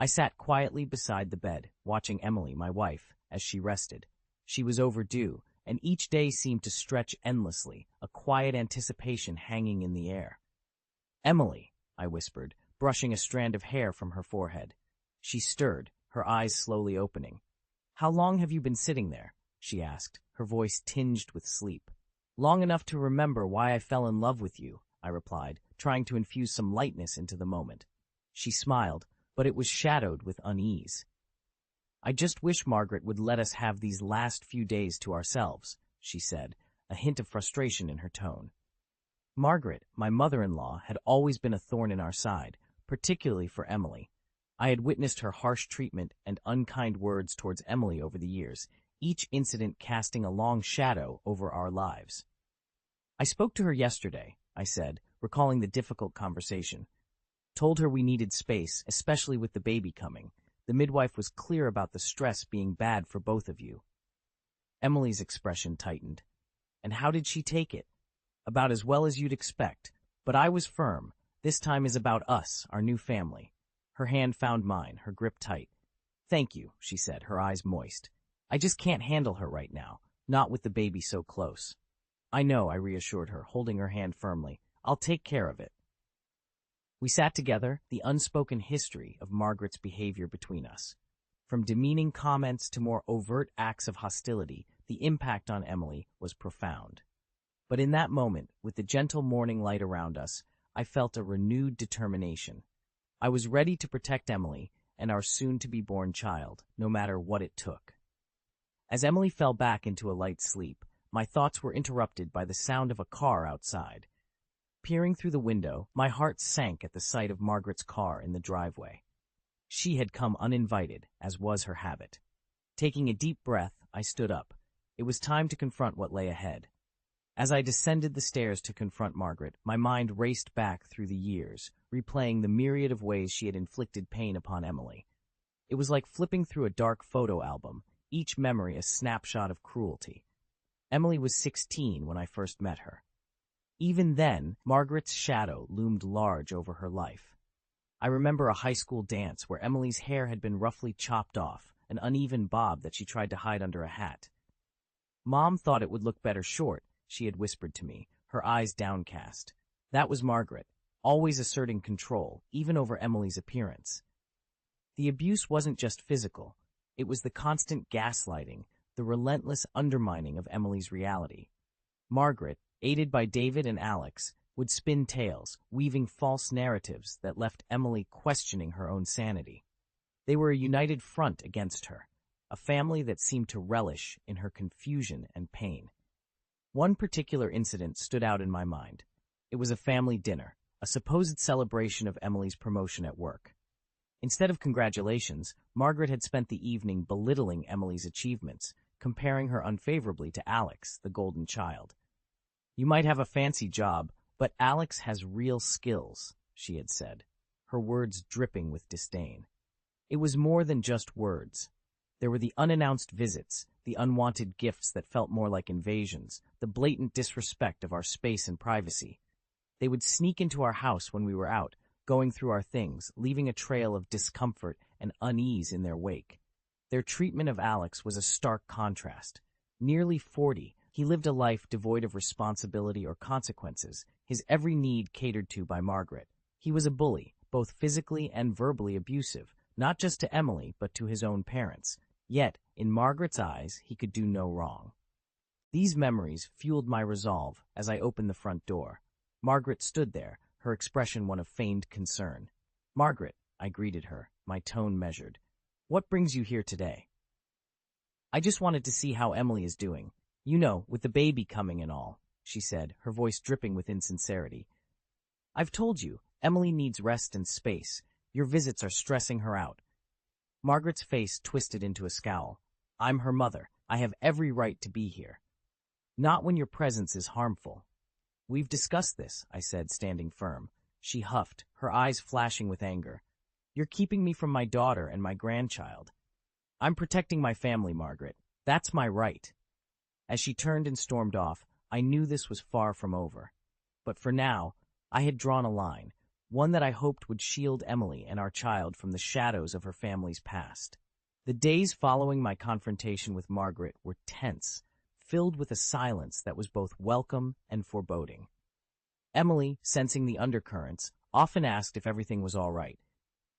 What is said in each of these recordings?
I sat quietly beside the bed, watching Emily, my wife, as she rested. She was overdue, and each day seemed to stretch endlessly, a quiet anticipation hanging in the air. "Emily," I whispered, brushing a strand of hair from her forehead. She stirred, her eyes slowly opening. "How long have you been sitting there?" she asked, her voice tinged with sleep. "Long enough to remember why I fell in love with you," I replied, trying to infuse some lightness into the moment. She smiled, but it was shadowed with unease. "I just wish Margaret would let us have these last few days to ourselves," she said, a hint of frustration in her tone. Margaret, my mother-in-law, had always been a thorn in our side, particularly for Emily. I had witnessed her harsh treatment and unkind words towards Emily over the years, each incident casting a long shadow over our lives. "I spoke to her yesterday," I said, recalling the difficult conversation. "Told her we needed space, especially with the baby coming. The midwife was clear about the stress being bad for both of you." Emily's expression tightened. "And how did she take it?" "About as well as you'd expect. But I was firm. This time is about us, our new family." Her hand found mine, her grip tight. "Thank you," she said, her eyes moist. "I just can't handle her right now, not with the baby so close." "I know," I reassured her, holding her hand firmly. "I'll take care of it." We sat together, the unspoken history of Margaret's behavior between us. From demeaning comments to more overt acts of hostility, the impact on Emily was profound. But in that moment, with the gentle morning light around us, I felt a renewed determination. I was ready to protect Emily and our soon-to-be-born child, no matter what it took. As Emily fell back into a light sleep, my thoughts were interrupted by the sound of a car outside. Peering through the window, my heart sank at the sight of Margaret's car in the driveway. She had come uninvited, as was her habit. Taking a deep breath, I stood up. It was time to confront what lay ahead. As I descended the stairs to confront Margaret, my mind raced back through the years, replaying the myriad of ways she had inflicted pain upon Emily. It was like flipping through a dark photo album, each memory a snapshot of cruelty. Emily was 16 when I first met her. Even then, Margaret's shadow loomed large over her life. I remember a high school dance where Emily's hair had been roughly chopped off, an uneven bob that she tried to hide under a hat. "Mom thought it would look better short," she had whispered to me, her eyes downcast. That was Margaret, always asserting control, even over Emily's appearance. The abuse wasn't just physical. It was the constant gaslighting, the relentless undermining of Emily's reality. Margaret, aided by David and Alex, would spin tales, weaving false narratives that left Emily questioning her own sanity. They were a united front against her, a family that seemed to relish in her confusion and pain. One particular incident stood out in my mind. It was a family dinner, a supposed celebration of Emily's promotion at work. Instead of congratulations, Margaret had spent the evening belittling Emily's achievements, comparing her unfavorably to Alex, the golden child. "You might have a fancy job, but Alex has real skills," she had said, her words dripping with disdain. It was more than just words. There were the unannounced visits, the unwanted gifts that felt more like invasions, the blatant disrespect of our space and privacy. They would sneak into our house when we were out, going through our things, leaving a trail of discomfort and unease in their wake. Their treatment of Alex was a stark contrast. Nearly 40, he lived a life devoid of responsibility or consequences, his every need catered to by Margaret. He was a bully, both physically and verbally abusive, not just to Emily, but to his own parents. Yet, in Margaret's eyes, he could do no wrong. These memories fueled my resolve as I opened the front door. Margaret stood there, her expression one of feigned concern. "Margaret," I greeted her, my tone measured. "What brings you here today?" "I just wanted to see how Emily is doing. You know, with the baby coming and all," she said, her voice dripping with insincerity. "I've told you, Emily needs rest and space. Your visits are stressing her out." Margaret's face twisted into a scowl. "I'm her mother. I have every right to be here." "Not when your presence is harmful." "We've discussed this," I said, standing firm. She huffed, her eyes flashing with anger. "You're keeping me from my daughter and my grandchild." "I'm protecting my family, Margaret. That's my right." As she turned and stormed off, I knew this was far from over. But for now, I had drawn a line. one that I hoped would shield Emily and our child from the shadows of her family's past. The days following my confrontation with Margaret were tense, filled with a silence that was both welcome and foreboding. Emily, sensing the undercurrents, often asked if everything was all right.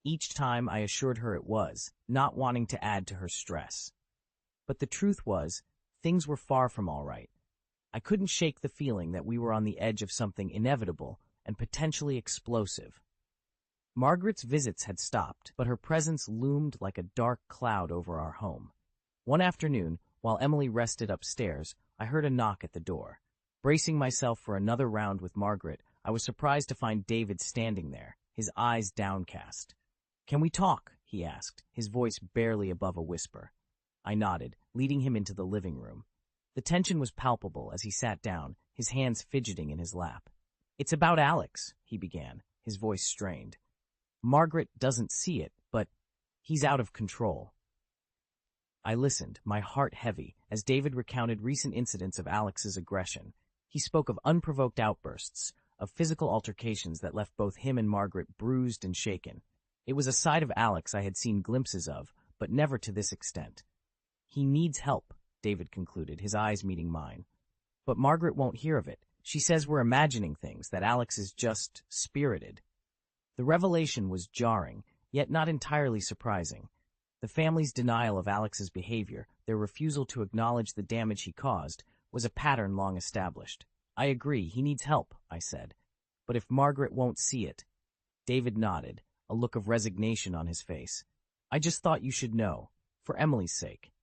Each time I assured her it was, not wanting to add to her stress. But the truth was, things were far from all right. I couldn't shake the feeling that we were on the edge of something inevitable and potentially explosive. Margaret's visits had stopped, but her presence loomed like a dark cloud over our home. One afternoon, while Emily rested upstairs, I heard a knock at the door. Bracing myself for another round with Margaret, I was surprised to find David standing there, his eyes downcast. "Can we talk?" he asked, his voice barely above a whisper. I nodded, leading him into the living room. The tension was palpable as he sat down, his hands fidgeting in his lap. "It's about Alex," he began, his voice strained. "Margaret doesn't see it, but he's out of control." I listened, my heart heavy, as David recounted recent incidents of Alex's aggression. He spoke of unprovoked outbursts, of physical altercations that left both him and Margaret bruised and shaken. It was a side of Alex I had seen glimpses of, but never to this extent. "He needs help," David concluded, his eyes meeting mine. "But Margaret won't hear of it. She says we're imagining things, that Alex is just spirited." The revelation was jarring, yet not entirely surprising. The family's denial of Alex's behavior, their refusal to acknowledge the damage he caused, was a pattern long established. "I agree, he needs help," I said. "But if Margaret won't see it—" David nodded, a look of resignation on his face. "I just thought you should know, for Emily's sake."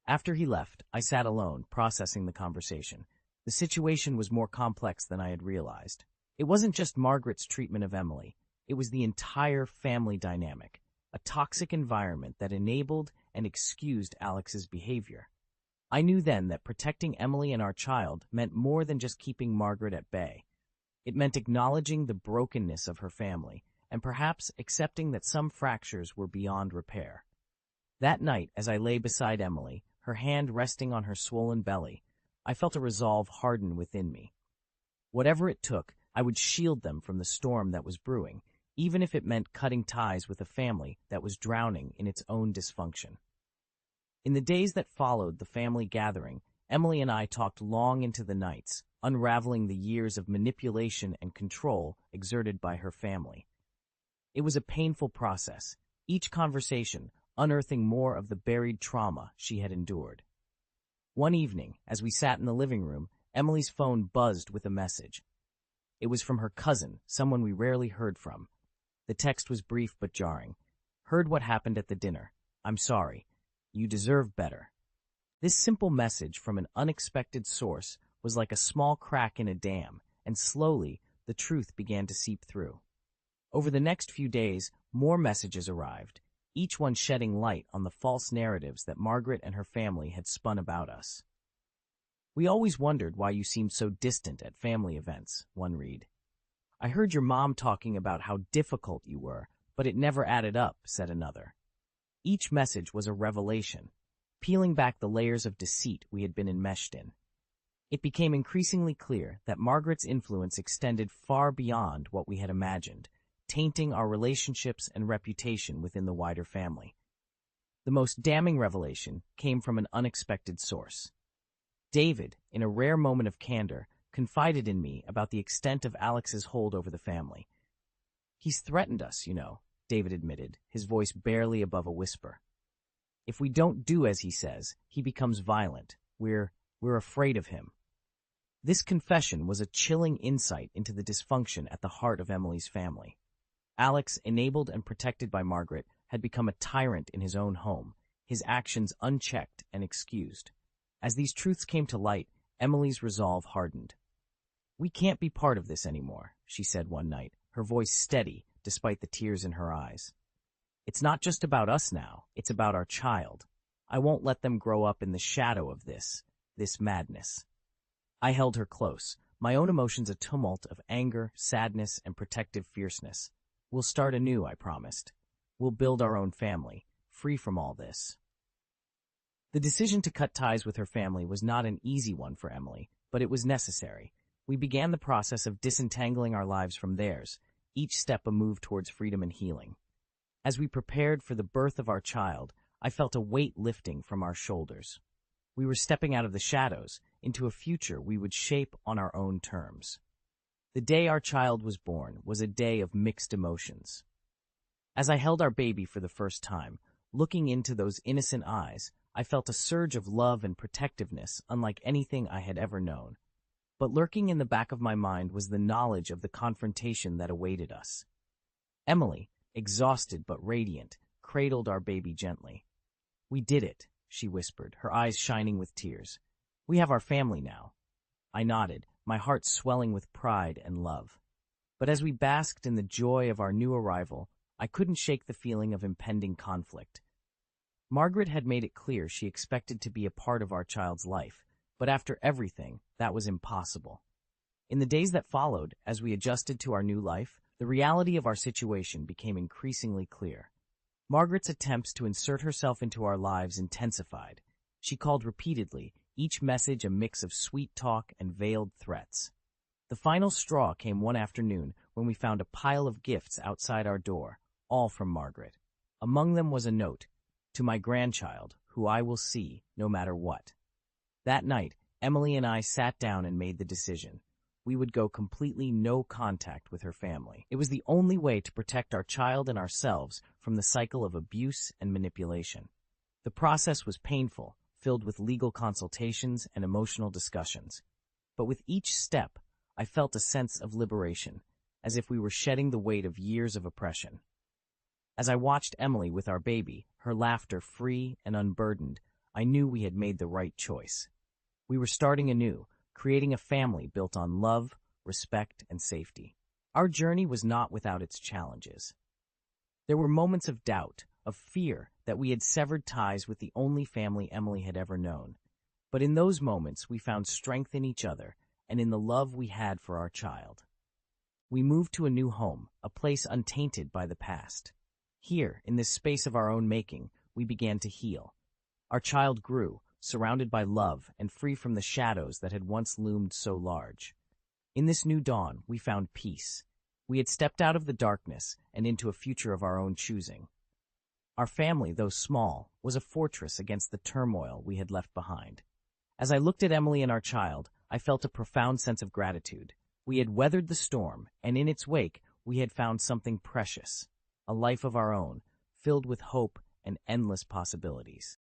After he left, I sat alone, processing the conversation. The situation was more complex than I had realized. It wasn't just Margaret's treatment of Emily. It was the entire family dynamic, a toxic environment that enabled and excused Alex's behavior. I knew then that protecting Emily and our child meant more than just keeping Margaret at bay. It meant acknowledging the brokenness of her family, and perhaps accepting that some fractures were beyond repair. That night, as I lay beside Emily, her hand resting on her swollen belly, I felt a resolve harden within me. Whatever it took, I would shield them from the storm that was brewing, even if it meant cutting ties with a family that was drowning in its own dysfunction. In the days that followed the family gathering, Emily and I talked long into the nights, unraveling the years of manipulation and control exerted by her family. It was a painful process, each conversation unearthing more of the buried trauma she had endured. One evening, as we sat in the living room, Emily's phone buzzed with a message. It was from her cousin, someone we rarely heard from. The text was brief but jarring. "Heard what happened at the dinner. I'm sorry. You deserve better." This simple message from an unexpected source was like a small crack in a dam, and slowly the truth began to seep through. Over the next few days, more messages arrived, each one shedding light on the false narratives that Margaret and her family had spun about us. "We always wondered why you seemed so distant at family events," one read. "I heard your mom talking about how difficult you were, but it never added up," said another. Each message was a revelation, peeling back the layers of deceit we had been enmeshed in. It became increasingly clear that Margaret's influence extended far beyond what we had imagined, tainting our relationships and reputation within the wider family. The most damning revelation came from an unexpected source. David, in a rare moment of candor, confided in me about the extent of Alex's hold over the family. "He's threatened us, you know," David admitted, his voice barely above a whisper. "If we don't do as he says, he becomes violent. We're afraid of him." This confession was a chilling insight into the dysfunction at the heart of Emily's family. Alex, enabled and protected by Margaret, had become a tyrant in his own home, his actions unchecked and excused. As these truths came to light, Emily's resolve hardened. "We can't be part of this anymore," she said one night, her voice steady despite the tears in her eyes. "It's not just about us now, it's about our child. I won't let them grow up in the shadow of this madness." I held her close, my own emotions a tumult of anger, sadness, and protective fierceness. "We'll start anew," I promised. "We'll build our own family, free from all this." The decision to cut ties with her family was not an easy one for Emily, but it was necessary. We began the process of disentangling our lives from theirs, each step a move towards freedom and healing. As we prepared for the birth of our child, I felt a weight lifting from our shoulders. We were stepping out of the shadows into a future we would shape on our own terms. The day our child was born was a day of mixed emotions. As I held our baby for the first time, looking into those innocent eyes, I felt a surge of love and protectiveness unlike anything I had ever known. But lurking in the back of my mind was the knowledge of the confrontation that awaited us. Emily, exhausted but radiant, cradled our baby gently. "We did it," she whispered, her eyes shining with tears. "We have our family now." I nodded, my heart swelling with pride and love. But as we basked in the joy of our new arrival, I couldn't shake the feeling of impending conflict. Margaret had made it clear she expected to be a part of our child's life, but after everything, that was impossible. In the days that followed, as we adjusted to our new life, the reality of our situation became increasingly clear. Margaret's attempts to insert herself into our lives intensified. She called repeatedly, each message a mix of sweet talk and veiled threats. The final straw came one afternoon when we found a pile of gifts outside our door, all from Margaret. Among them was a note, "To my grandchild, who I will see, no matter what." That night, Emily and I sat down and made the decision. We would go completely no contact with her family. It was the only way to protect our child and ourselves from the cycle of abuse and manipulation. The process was painful, filled with legal consultations and emotional discussions. But with each step, I felt a sense of liberation, as if we were shedding the weight of years of oppression. As I watched Emily with our baby, her laughter free and unburdened, I knew we had made the right choice. We were starting anew, creating a family built on love, respect, and safety. Our journey was not without its challenges. There were moments of doubt, of fear that we had severed ties with the only family Emily had ever known. But in those moments, we found strength in each other and in the love we had for our child. We moved to a new home, a place untainted by the past. Here, in this space of our own making, we began to heal. Our child grew, surrounded by love and free from the shadows that had once loomed so large. In this new dawn, we found peace. We had stepped out of the darkness and into a future of our own choosing. Our family, though small, was a fortress against the turmoil we had left behind. As I looked at Emily and our child, I felt a profound sense of gratitude. We had weathered the storm, and in its wake, we had found something precious, a life of our own, filled with hope and endless possibilities.